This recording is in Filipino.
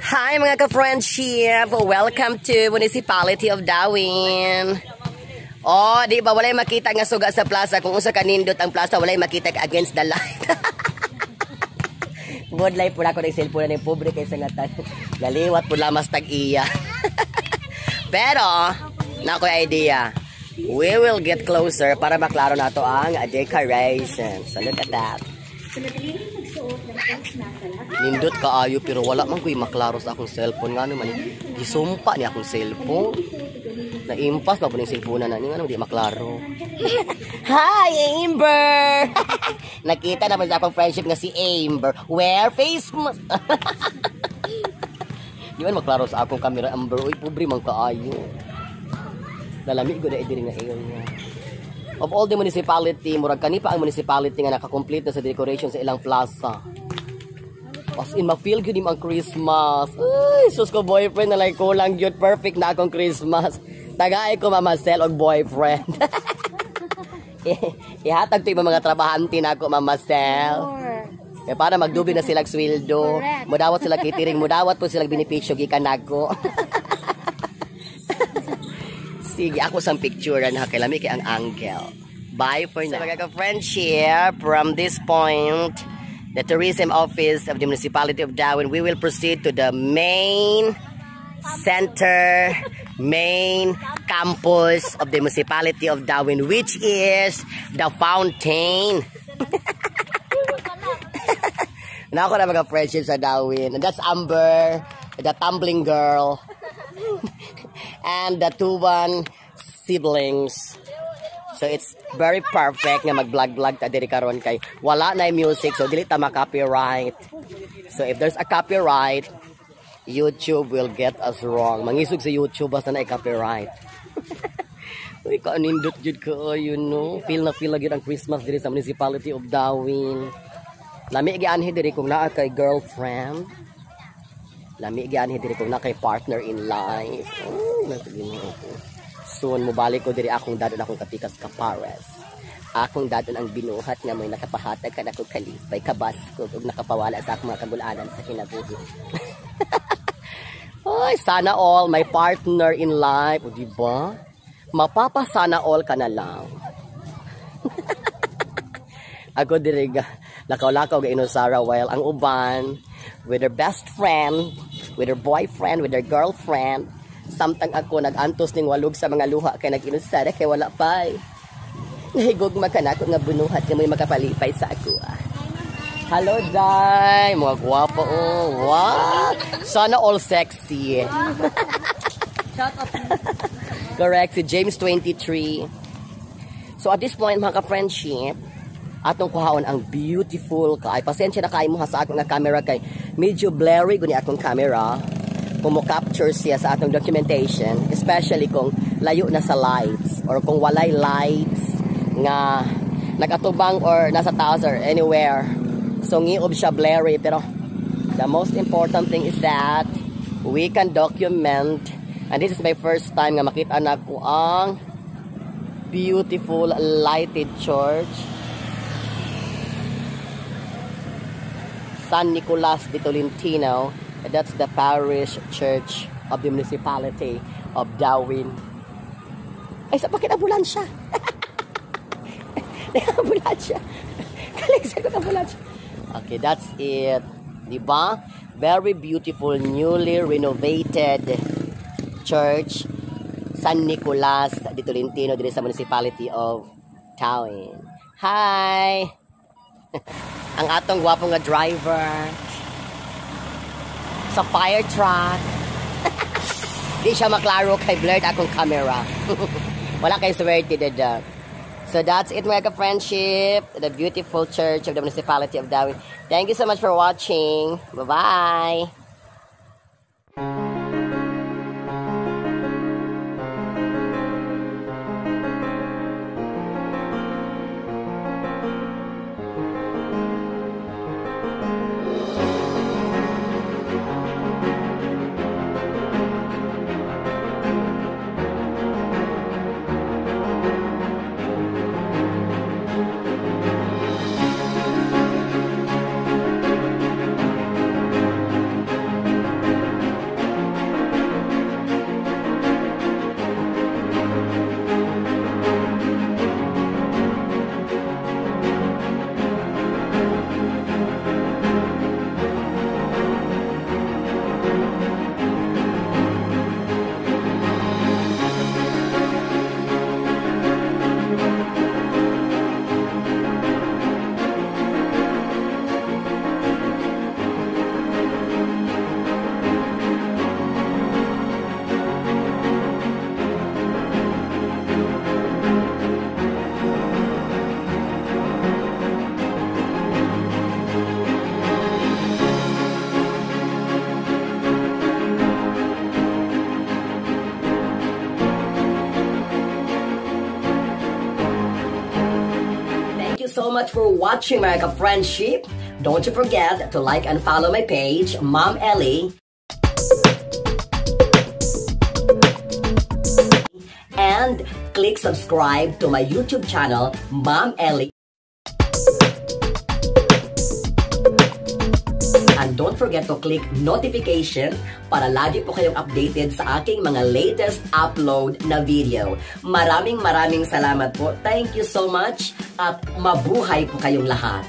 Hi mga ka-friendship! Welcome to Municipality of Dauin. Oh, di ba walay makita nga suga sa plaza kung usa ka nindot ang plaza walay makita ka against the light. Good life pula ko ng cellphone ni pobre kaysa nga laliwat pula mas tag-iya. Pero na ko idea. We will get closer para maklaro nato ang decoration. So look at that. Nindot kaayo pero wala man ko'y maklaro sa akong cellphone nga naman. Gisumpa ni akong cellphone. Na-impas ba po ng cellphone na nga naman di maklaro. Hi Amber! Nakita naman sa akong friendship nga si Amber. Wear face mask. Di man maklaro sa akong camera Amber. Uy, pobre man kaayo. Nalamig ko na idiri nga area. Of all the municipality, murag kani pa ang municipality nga nakakomplete na sa decoration sa ilang plaza. As in, ma-feel good ang Christmas. Ay, sus ko boyfriend na like kulang yun. Perfect na akong Christmas. Tagaay ko mamasel og boyfriend. Ihatag to yung mga trabahante na ako mamasel. Para magdubi na silang sweldo. Mudawat sila kitiring. Mudawat po silang benepisyo gikan ako. Sige, ako sang picture na kilami kay ang uncle. Bye for now. So mga ka-friendship, from this point, the tourism office of the municipality of Dauin, we will proceed to the main center, main campus of the municipality of Dauin, which is the fountain. Nako na mga friendship sa Dauin. And that's Amber, the tumbling girl. And the two siblings. So it's very perfect nga mag-vlog-vlog ta diri karon kay wala na music so dili ta ma-copyright. So if there's a copyright, YouTube will get us wrong. Mangisog sa YouTube basta na i-copyright. Uy, kaanindot jud ko, you know. Feel na gyud ang Christmas diri sa municipality of Dauin. Lami gianhi diri kung naa kay girlfriend. Lami gianhi diri kung naa kay partner in life. Soon mo balik ko diri akong dadon akong kapikas kapares. Akong dadon ang binuhat nga may nakapahatag ka nako kalipay kabasko ug nakapawala sa akong mga kagulanan sa kinabuhi. Ay, sana all my partner in life, o diba? Mapapa sana all ka na lang. Ako diri lakaw-lakaw ga inusara while ang uban with their best friend, with their boyfriend, with their girlfriend. Samtang ako nag-antos ning walog sa mga luha kay nag-inusara kay wala pa. Nahigugma ka na ako nga bunuhat nga may makapalipay sa ako. Hello, Day! Mga gwapo, oh. Wow! Sana all sexy. Shut up. Correct, si James 23. So at this point, mga ka-friendship, atong kuhaon ang beautiful ka. Ay, pasensya na kayo mo sa akong nga camera kay medyo blurry guni akong camera. Kung mo capture siya sa atong documentation, especially kung layo na sa lights or kung walay lights nga nagatubang or nasa taas or anywhere. So ngiob siya blurry, pero the most important thing is that we can document, and this is my first time nga makita na ko ang beautiful lighted church San Nicolas de Tolentino. That's the parish church of the municipality of Dauin. Ay, sa bakit ambulansya? Ambulansya. Kaligsa ko ambulansya. Okay, that's it. Diba? Very beautiful, newly renovated church San Nicolas de Tolentino dito sa municipality of Dauin. Hi! Ang atong gwapong nga driver sa fire truck. Di siya maklaro kay blurred akong camera. Wala kay swerte dada. So that's it mga ka-friendship. The beautiful church of the municipality of Dauin. Thank you so much for watching. Bye-bye. much for watching, mga ka-friendship. Don't you forget to like and follow my page, Ma'am Ellie. And click subscribe to my YouTube channel, Ma'am Ellie. And don't forget to click notification para lagi po kayong updated sa aking mga latest upload na video. Maraming salamat po. Thank you so much at mabuhay po kayong lahat.